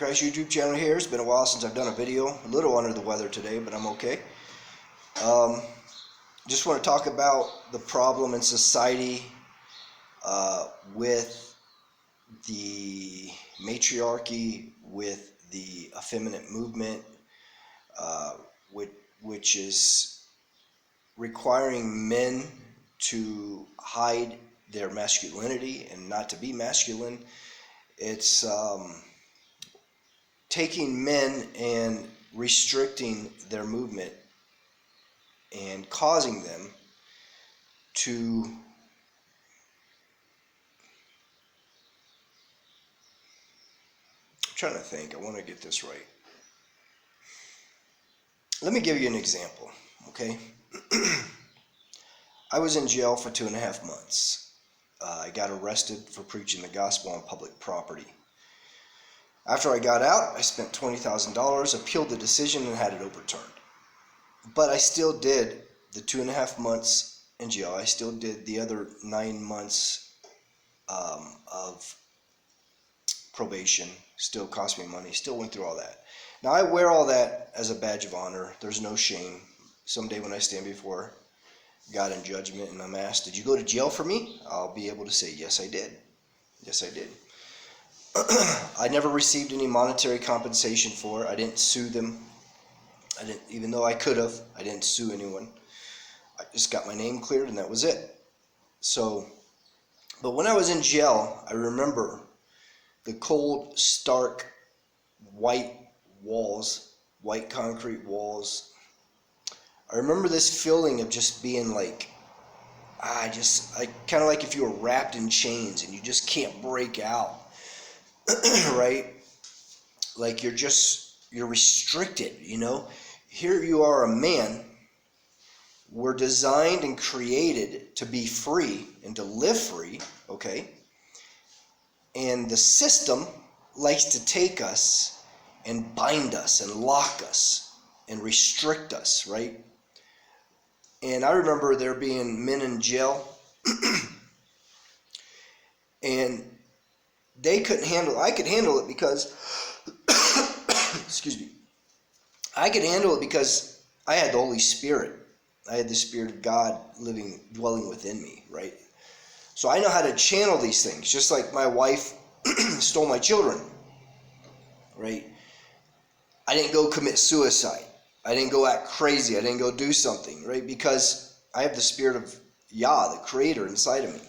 Christ YouTube channel here. It's been a while since I've done a video. A little under the weather today, but I'm okay. Just want to talk about the problem in society with the matriarchy, with the effeminate movement, which is requiring men to hide their masculinity and not to be masculine. It's taking men and restricting their movement and causing them to I'm trying to think. I want to get this right. Let me give you an example, okay? I was in jail for 2.5 months. I got arrested for preaching the gospel on public property. After I got out, I spent $20,000, appealed the decision, and had it overturned. But I still did the 2.5 months in jail. I still did the other 9 months of probation. Still cost me money. Still went through all that. Now, I wear all that as a badge of honor. There's no shame. Someday when I stand before God in judgment and I'm asked, did you go to jail for me? I'll be able to say, yes, I did. Yes, I did. I never received any monetary compensation for it. I didn't sue them. I didn't, even though I could have. I didn't sue anyone. I just got my name cleared and that was it. So, but when I was in jail, I remember the cold, stark, white walls, white concrete walls. I remember this feeling of just being like, I kind of like if you were wrapped in chains and you just can't break out, right? Like you're restricted, you know? Here you are, a man. We're designed and created to be free and to live free, okay? And the system likes to take us and bind us and lock us and restrict us, right? And I remember there being men in jail and they couldn't handle it. I could handle it because, excuse me, I could handle it because I had the Holy Spirit. I had the Spirit of God dwelling within me, right? So I know how to channel these things, just like my wife stole my children, right? I didn't go commit suicide. I didn't go act crazy. I didn't go do something, right? Because I have the Spirit of Yah, the Creator, inside of me.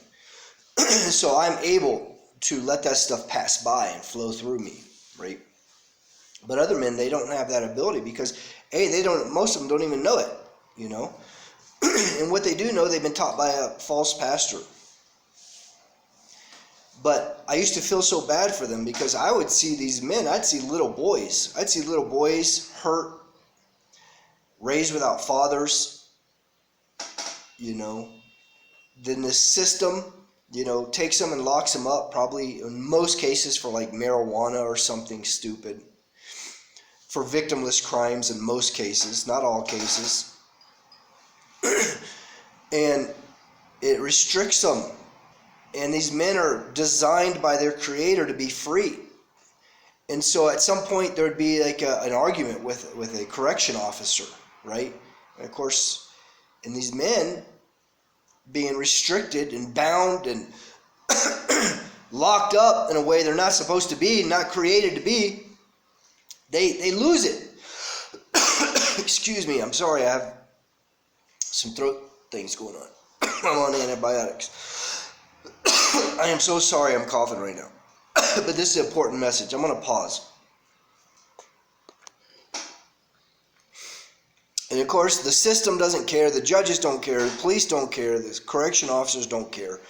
So I'm able to let that stuff pass by and flow through me, right? But other men, they don't have that ability because, most of them don't even know it, you know? And what they do know, they've been taught by a false pastor. But I used to feel so bad for them because I would see these men, I'd see little boys. I'd see little boys hurt, raised without fathers, you know. Then the system, you know, takes them and locks them up, probably in most cases for like marijuana or something stupid. For victimless crimes in most cases, not all cases. And it restricts them. And these men are designed by their Creator to be free. And so at some point there would be like an argument with a correction officer, right? And of course, and these men being restricted and bound and locked up in a way they're not supposed to be, not created to be, they lose it. Excuse me, I'm sorry, I have some throat things going on. I'm on antibiotics. I am so sorry I'm coughing right now. But this is an important message. I'm going to pause. And of course, the system doesn't care. The judges don't care. The police don't care. The correction officers don't care.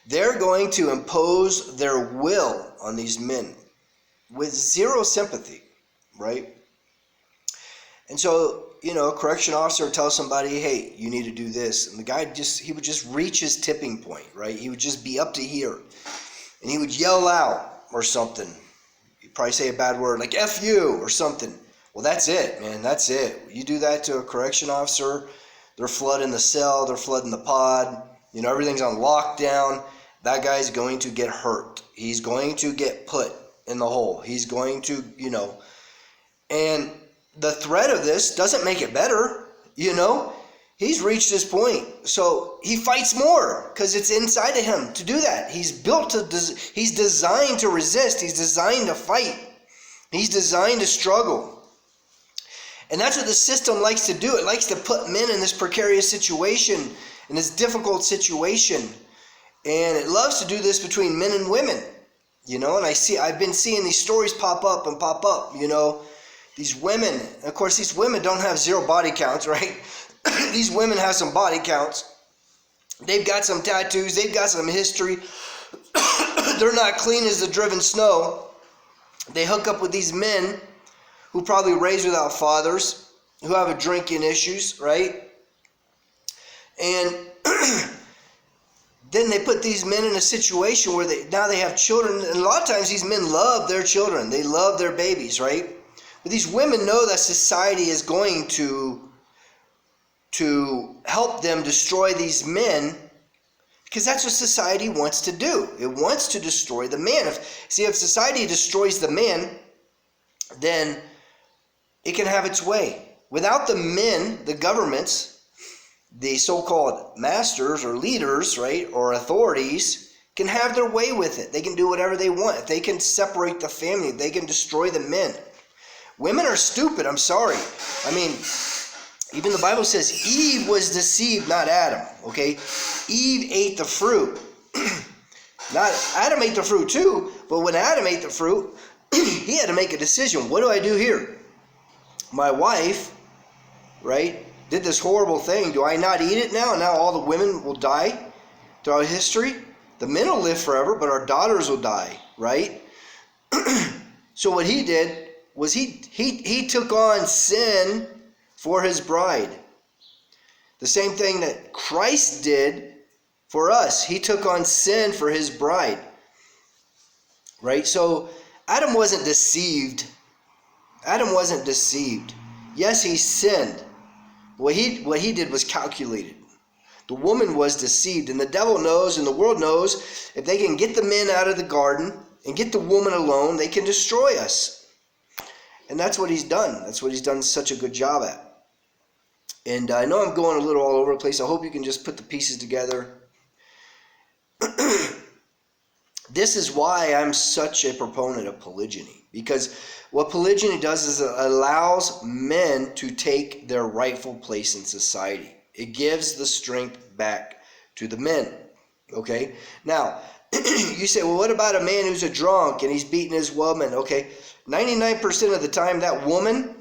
They're going to impose their will on these men with zero sympathy, right? And so, you know, a correction officer would tell somebody, hey, you need to do this. And the guy he would just reach his tipping point, right? He would just be up to here. And he would yell out or something. He'd probably say a bad word like F you or something. Well, that's it, man. That's it. You do that to a correction officer, they're flooding the cell, they're flooding the pod. You know, everything's on lockdown. That guy's going to get hurt. He's going to get put in the hole. He's going to, and the threat of this doesn't make it better, He's reached this point. So he fights more because it's inside of him to do that. He's designed to resist. He's designed to fight. He's designed to struggle. And that's what the system likes to do. It likes to put men in this precarious situation, in this difficult situation. And it loves to do this between men and women, and I've been seeing these stories pop up, these women, of course, these women don't have zero body counts, right? These women have some body counts. They've got some tattoos. They've got some history. They're not clean as the driven snow. They hook up with these men who probably raised without fathers, who have drinking issues, right? And then they put these men in a situation where now they have children. And a lot of times these men love their children. They love their babies, right? But these women know that society is going to help them destroy these men, because that's what society wants to do. It wants to destroy the man. If society destroys the man, then it can have its way. Without the men, the governments, the so-called masters or leaders, right, or authorities, can have their way with it. They can do whatever they want. If they can separate the family, they can destroy the men. Women are stupid, I'm sorry. Even the Bible says Eve was deceived, not Adam, okay? Eve ate the fruit. Not Adam ate the fruit too, but when Adam ate the fruit, he had to make a decision. What do I do here? My wife, right, did this horrible thing. Do I not eat it now? And now all the women will die throughout history? The men will live forever, but our daughters will die, right? So what he did was he took on sin for his bride. The same thing that Christ did for us. He took on sin for his bride. Right? So Adam wasn't deceived. Adam wasn't deceived. Yes, he sinned. What he did was calculated. The woman was deceived, and the devil knows and the world knows if they can get the men out of the garden and get the woman alone, they can destroy us. And that's what he's done. That's what he's done such a good job at. And I know I'm going a little all over the place. I hope you can just put the pieces together. This is why I'm such a proponent of polygyny. Because what polygyny does is it allows men to take their rightful place in society. It gives the strength back to the men. Okay? Now, you say, well, what about a man who's a drunk and he's beating his woman? Okay, 99% of the time that woman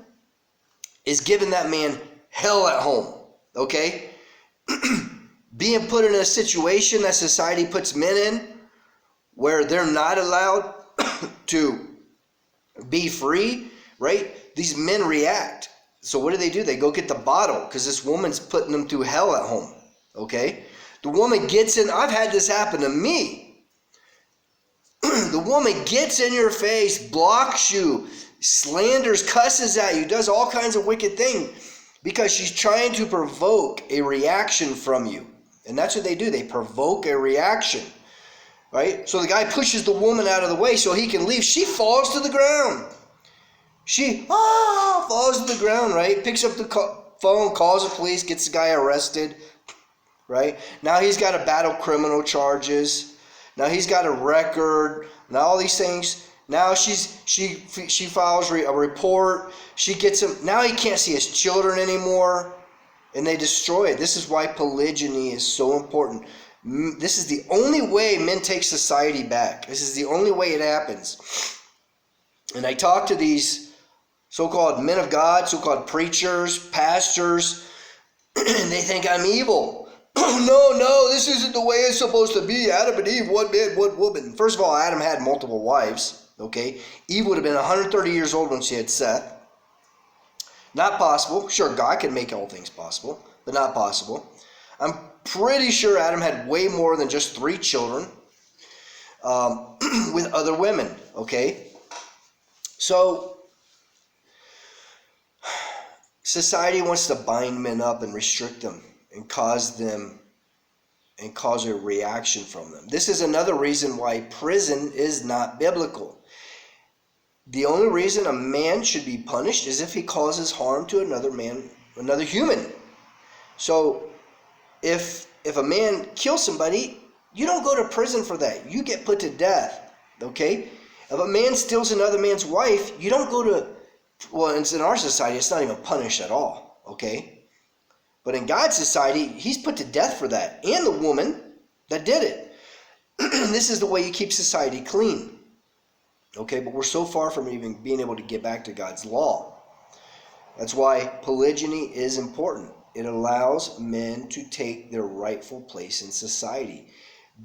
is giving that man hell at home, okay? Being put in a situation that society puts men in where they're not allowed to be free, right? These men react. So what do? They go get the bottle because this woman's putting them through hell at home, okay? The woman gets in. I've had this happen to me. The woman gets in your face, blocks you, slanders, cusses at you, does all kinds of wicked things. Because she's trying to provoke a reaction from you. And that's what they do. They provoke a reaction. Right? So the guy pushes the woman out of the way so he can leave. She falls to the ground. She falls to the ground, right? Picks up the phone, calls the police, gets the guy arrested. Right? Now he's got to battle criminal charges. Now he's got a record. Now all these things. Now she files a report. She gets him. Now he can't see his children anymore, and they destroy it. This is why polygyny is so important. This is the only way men take society back. This is the only way it happens. And I talk to these so-called men of God, so-called preachers, pastors, and they think I'm evil. No, this isn't the way it's supposed to be. Adam and Eve, one man, one woman. First of all, Adam had multiple wives. Okay, Eve would have been 130 years old when she had Seth. Not possible. Sure, God can make all things possible, but not possible. I'm pretty sure Adam had way more than just 3 children with other women. Okay, so society wants to bind men up and restrict them and cause a reaction from them. This is another reason why prison is not biblical. The only reason a man should be punished is if he causes harm to another man, another human. So if a man kills somebody, you don't go to prison for that. You get put to death. Okay? If a man steals another man's wife, you don't go to, well, it's in our society, it's not even punished at all. Okay? But in God's society, he's put to death for that. And the woman that did it. This is the way you keep society clean. Okay, but we're so far from even being able to get back to God's law. That's why polygyny is important. It allows men to take their rightful place in society.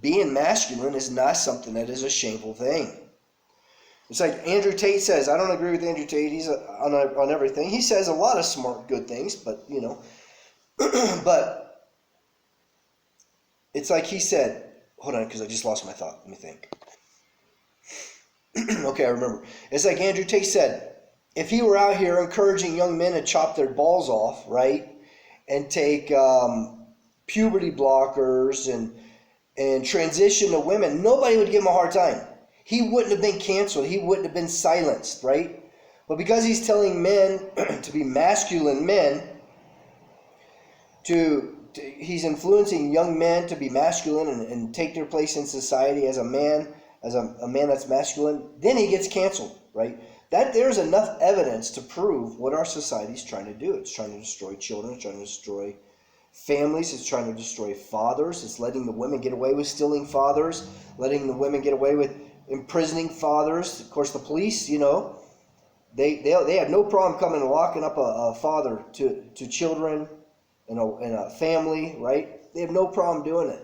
Being masculine is not something that is a shameful thing. It's like Andrew Tate says. I don't agree with Andrew Tate. He's on everything. He says a lot of smart, good things, but, you know. But it's like he said, hold on, because I just lost my thought. Let me think. Okay, I remember. It's like Andrew Tate said, if he were out here encouraging young men to chop their balls off, right, and take puberty blockers and transition to women, nobody would give him a hard time. He wouldn't have been canceled. He wouldn't have been silenced, right? But because he's telling men to be masculine men, he's influencing young men to be masculine and take their place in society as a man that's masculine, then he gets canceled, right? That there's enough evidence to prove what our society is trying to do. It's trying to destroy children. It's trying to destroy families. It's trying to destroy fathers. It's letting the women get away with stealing fathers, letting the women get away with imprisoning fathers. Of course, the police, you know, they have no problem coming and locking up a father to children in a family, right? They have no problem doing it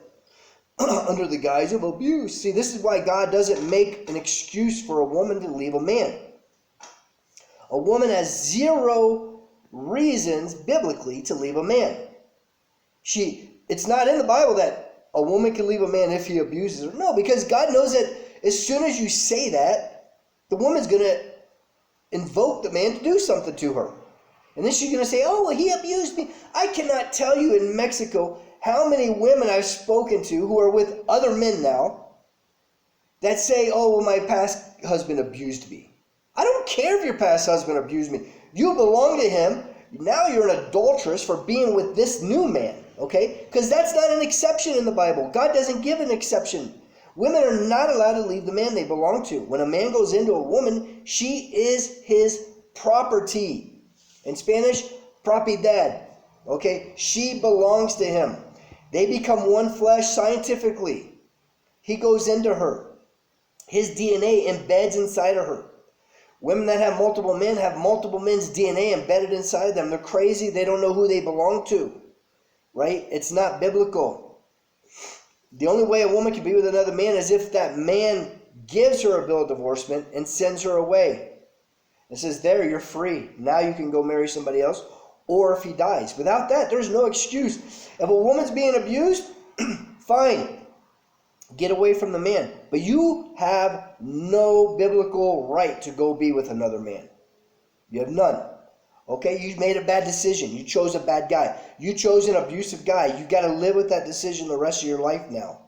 under the guise of abuse. See, this is why God doesn't make an excuse for a woman to leave a man. A woman has zero reasons biblically to leave a man. It's not in the Bible that a woman can leave a man if he abuses her. No, because God knows that as soon as you say that, the woman's going to invoke the man to do something to her. And then she's going to say, oh, well, he abused me. I cannot tell you in Mexico how many women I've spoken to who are with other men now that say, oh, well, my past husband abused me. I don't care if your past husband abused me. You belong to him. Now you're an adulteress for being with this new man, okay? Because that's not an exception in the Bible. God doesn't give an exception. Women are not allowed to leave the man they belong to. When a man goes into a woman, she is his property. In Spanish, propiedad, okay? She belongs to him. They become one flesh scientifically. He goes into her. His DNA embeds inside of her. Women that have multiple men have multiple men's DNA embedded inside them. They're crazy. They don't know who they belong to, right? It's not biblical. The only way a woman can be with another man is if that man gives her a bill of divorcement and sends her away. It says, there, you're free. Now you can go marry somebody else. Or if he dies. Without that, there's no excuse. If a woman's being abused, fine. Get away from the man. But you have no biblical right to go be with another man. You have none. Okay? You made a bad decision. You chose a bad guy. You chose an abusive guy. You got to live with that decision the rest of your life now.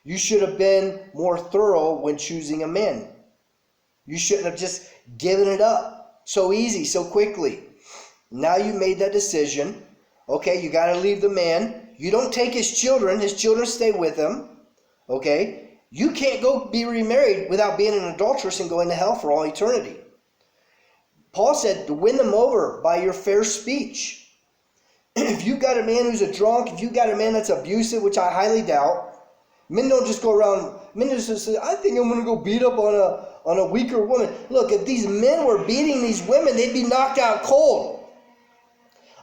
You should have been more thorough when choosing a man. You shouldn't have just given it up so easy, so quickly. Now you made that decision. Okay, you got to leave the man. You don't take his children. His children stay with him. Okay? You can't go be remarried without being an adulteress and going to hell for all eternity. Paul said to win them over by your fair speech. If you got a man who's a drunk, if you got a man that's abusive, which I highly doubt, men don't just go around, men just say, I think I'm going to go beat up on a weaker woman. Look, if these men were beating these women, they'd be knocked out cold.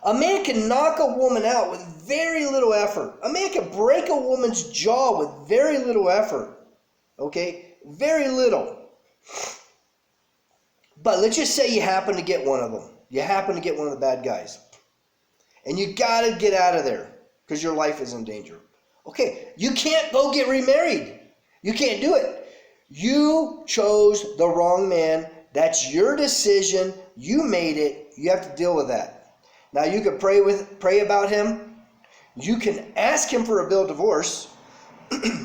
A man can knock a woman out with very little effort. A man can break a woman's jaw with very little effort. Okay? Very little. But let's just say you happen to get one of them. You happen to get one of the bad guys. And you got to get out of there because your life is in danger. Okay, you can't go get remarried. You can't do it. You chose the wrong man. That's your decision. You made it. You have to deal with that. Now you can pray about him. You can ask him for a bill of divorce.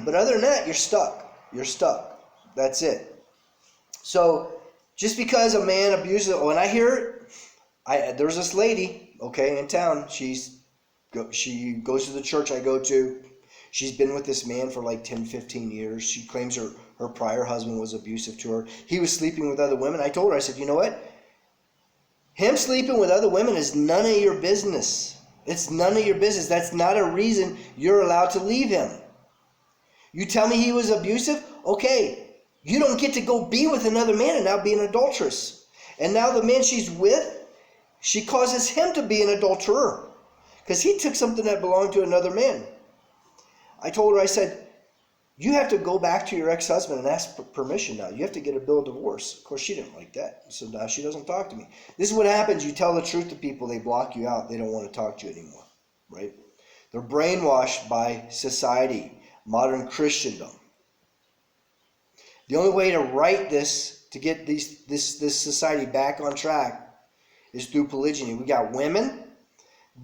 But other than that, you're stuck. You're stuck. That's it. So Just because a man abuses, when I hear it, there's this lady, okay, in town. She goes to the church I go to. She's been with this man for like 10, 15 years. She claims her prior husband was abusive to her. He was sleeping with other women. I told her, I said, you know what? Him sleeping with other women is none of your business. It's none of your business. That's not a reason you're allowed to leave him. You tell me he was abusive? Okay. You don't get to go be with another man and now be an adulteress. And now the man she's with, she causes him to be an adulterer because he took something that belonged to another man. I told her, I said, you have to go back to your ex-husband and ask permission now. You have to get a bill of divorce. Of course, she didn't like that. So now she doesn't talk to me. This is what happens. You tell the truth to people, they block you out. They don't want to talk to you anymore, right? They're brainwashed by society, modern Christendom. The only way to right this, to get this society back on track, is through polygyny. We got women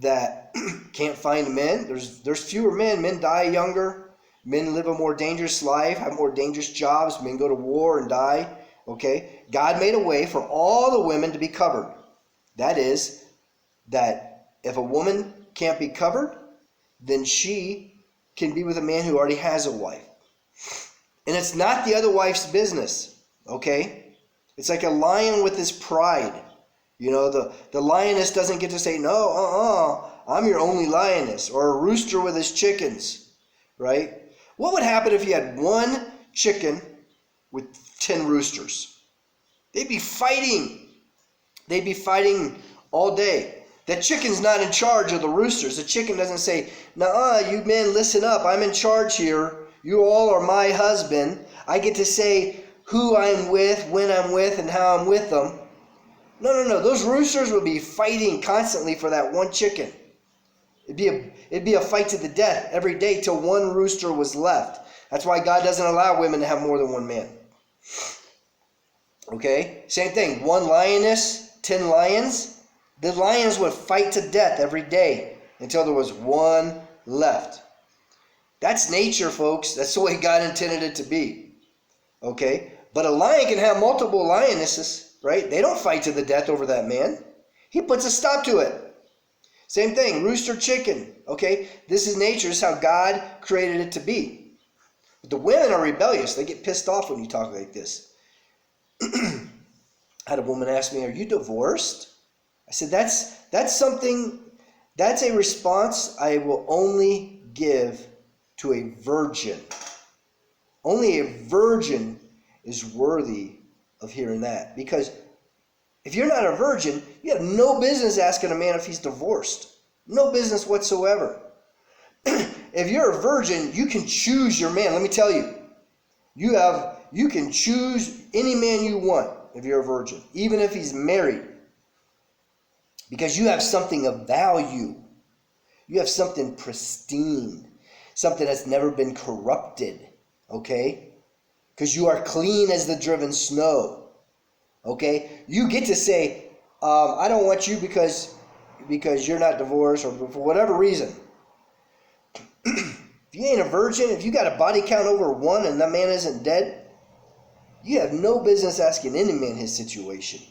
that can't find men. There's fewer men. Men die younger. Men live a more dangerous life, have more dangerous jobs. Men go to war and die. Okay? God made a way for all the women to be covered. That is, that if a woman can't be covered, then she can be with a man who already has a wife. And it's not the other wife's business. Okay? It's like a lion with his pride. You know, the lioness doesn't get to say, no, I'm your only lioness. Or a rooster with his chickens, right? What would happen if you had one chicken with 10 roosters? They'd be fighting. They'd be fighting all day. The chicken's not in charge of the roosters. The chicken doesn't say, you men, listen up. I'm in charge here. You all are my husband. I get to say who I'm with, when I'm with, and how I'm with them. No. Those roosters would be fighting constantly for that one chicken. It'd be a fight to the death every day till one rooster was left. That's why God doesn't allow women to have more than one man. Okay? Same thing. One lioness, 10 lions. The lions would fight to death every day until there was one left. That's nature, folks. That's the way God intended it to be. Okay? But a lion can have multiple lionesses, right? They don't fight to the death over that man. He puts a stop to it. Same thing, rooster, chicken. Okay? This is nature. This is how God created it to be. But the women are rebellious. They get pissed off when you talk like this. I had a woman ask me, are you divorced? I said, that's a response I will only give to a virgin. Only a virgin is worthy of hearing that. Because if you're not a virgin, you have no business asking a man if he's divorced. No business whatsoever. If you're a virgin, you can choose your man. Let me tell you. You can choose any man you want if you're a virgin, even if he's married. Because you have something of value. You have something pristine. Something that's never been corrupted. Okay? Because you are clean as the driven snow. Okay? You get to say, I don't want you because you're not divorced or for whatever reason. If you ain't a virgin, if you got a body count over 1 and that man isn't dead, you have no business asking any man his situation.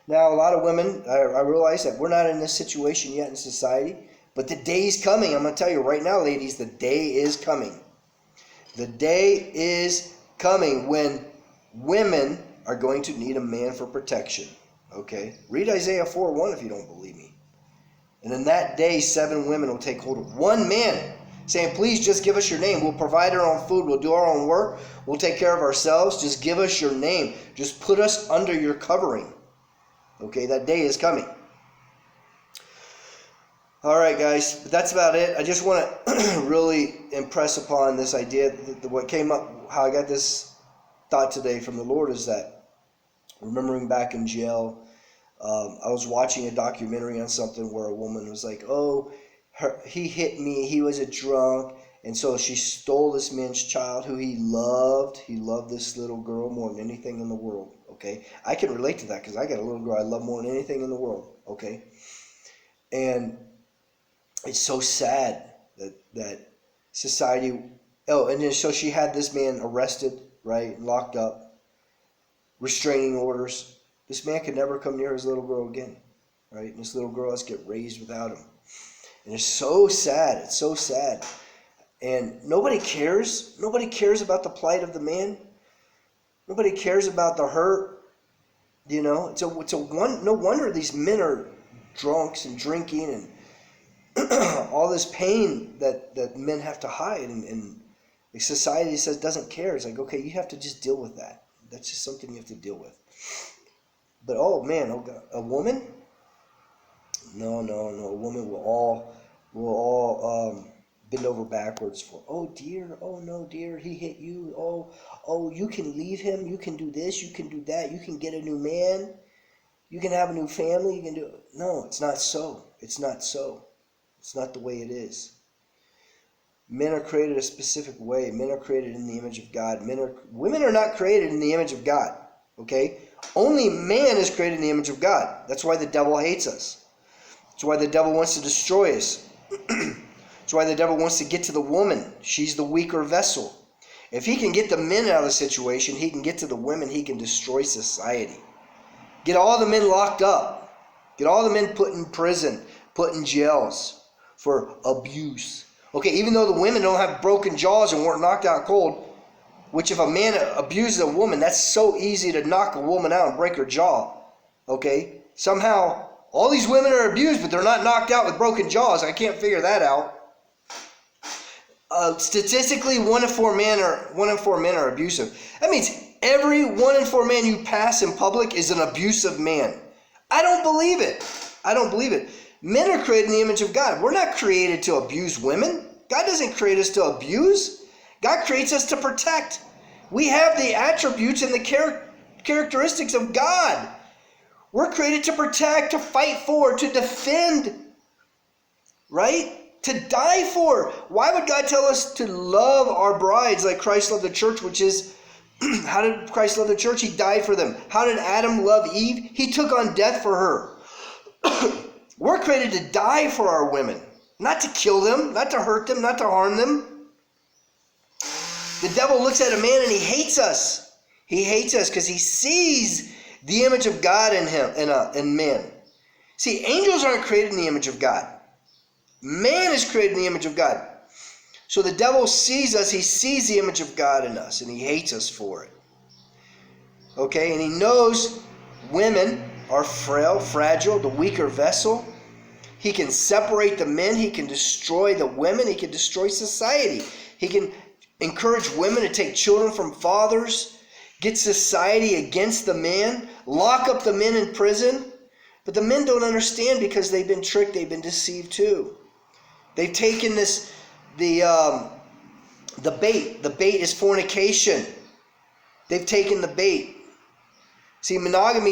Now, a lot of women, I realize that we're not in this situation yet in society, but the day's coming. I'm going to tell you right now, ladies, the day is coming. The day is coming when women are going to need a man for protection. Okay? Read Isaiah 4:1 if you don't believe me. And in that day, 7 women will take hold of one man, saying, please just give us your name. We'll provide our own food. We'll do our own work. We'll take care of ourselves. Just give us your name. Just put us under your covering. Okay, that day is coming. All right, guys, but that's about it. I just want to really impress upon this idea. What came up, how I got this thought today from the Lord is that, remembering back in jail, I was watching a documentary on something where a woman was like, he hit me, he was a drunk, and so she stole this man's child who he loved. He loved this little girl more than anything in the world, okay? I can relate to that because I got a little girl I love more than anything in the world, okay? And it's so sad that society, and then so she had this man arrested, right, locked up. restraining orders. This man could never come near his little girl again, right? And this little girl has to get raised without him. And it's so sad. It's so sad. And nobody cares. Nobody cares about the plight of the man. Nobody cares about the hurt. You know, no wonder these men are drunks and drinking and all this pain that men have to hide. And society says doesn't care. It's like, okay, you have to just deal with that. That's just something you have to deal with. But oh man, oh God, a woman? No. A woman will all bend over backwards for, oh dear, oh no dear, he hit you. Oh, you can leave him. You can do this. You can do that. You can get a new man. You can have a new family. You can do. No, it's not so. It's not so. It's not the way it is. Men are created a specific way. Men are created in the image of God. Women are not created in the image of God. Okay? Only man is created in the image of God. That's why the devil hates us. That's why the devil wants to destroy us. That's why the devil wants to get to the woman. She's the weaker vessel. If he can get the men out of the situation, he can get to the women. He can destroy society. Get all the men locked up. Get all the men put in prison, put in jails for abuse. Okay, even though the women don't have broken jaws and weren't knocked out cold, which if a man abuses a woman, that's so easy to knock a woman out and break her jaw. Okay? Somehow, all these women are abused, but they're not knocked out with broken jaws. I can't figure that out. Statistically, 1 in 4 men are abusive. That means every 1 in 4 men you pass in public is an abusive man. I don't believe it. I don't believe it. Men are created in the image of God. We're not created to abuse women. God doesn't create us to abuse. God creates us to protect. We have the attributes and the characteristics of God. We're created to protect, to fight for, to defend, right? To die for. Why would God tell us to love our brides like Christ loved the church, which is, how did Christ love the church? He died for them. How did Adam love Eve? He took on death for her. We're created to die for our women, not to kill them, not to hurt them, not to harm them. The devil looks at a man and he hates us. He hates us because he sees the image of God in him, in men. See, angels aren't created in the image of God. Man is created in the image of God. So the devil sees us, he sees the image of God in us, and he hates us for it. Okay, and he knows women are frail, fragile, the weaker vessel. He can separate the men, he can destroy the women, he can destroy society. He can encourage women to take children from fathers, get society against the man, lock up the men in prison. But the men don't understand because they've been tricked, they've been deceived too. They've taken the bait. The bait is fornication. They've taken the bait. See, monogamy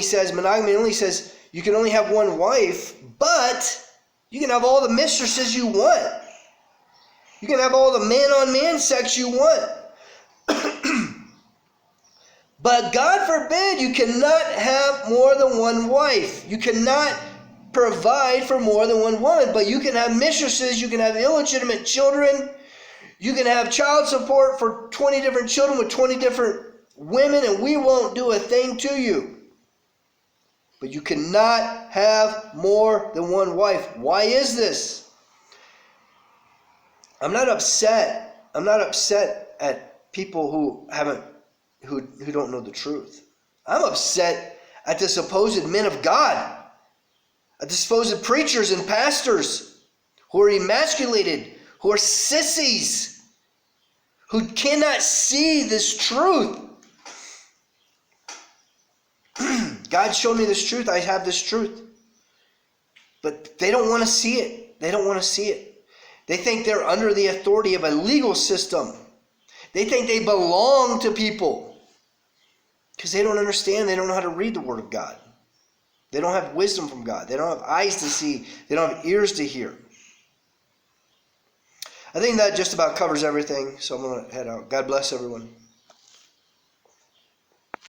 only says you can only have one wife, but you can have all the mistresses you want. You can have all the man-on-man sex you want. But God forbid, you cannot have more than one wife. You cannot provide for more than one woman, but you can have mistresses, you can have illegitimate children, you can have child support for 20 different children with 20 different women, and we won't do a thing to you. But you cannot have more than one wife. Why is this? I'm not upset at people who don't know the truth. I'm upset at the supposed men of God, at the supposed preachers and pastors who are emasculated, who are sissies, who cannot see this truth. God showed me this truth. I have this truth. But they don't want to see it. They don't want to see it. They think they're under the authority of a legal system. They think they belong to people because they don't understand. They don't know how to read the Word of God. They don't have wisdom from God. They don't have eyes to see. They don't have ears to hear. I think that just about covers everything, so I'm going to head out. God bless everyone.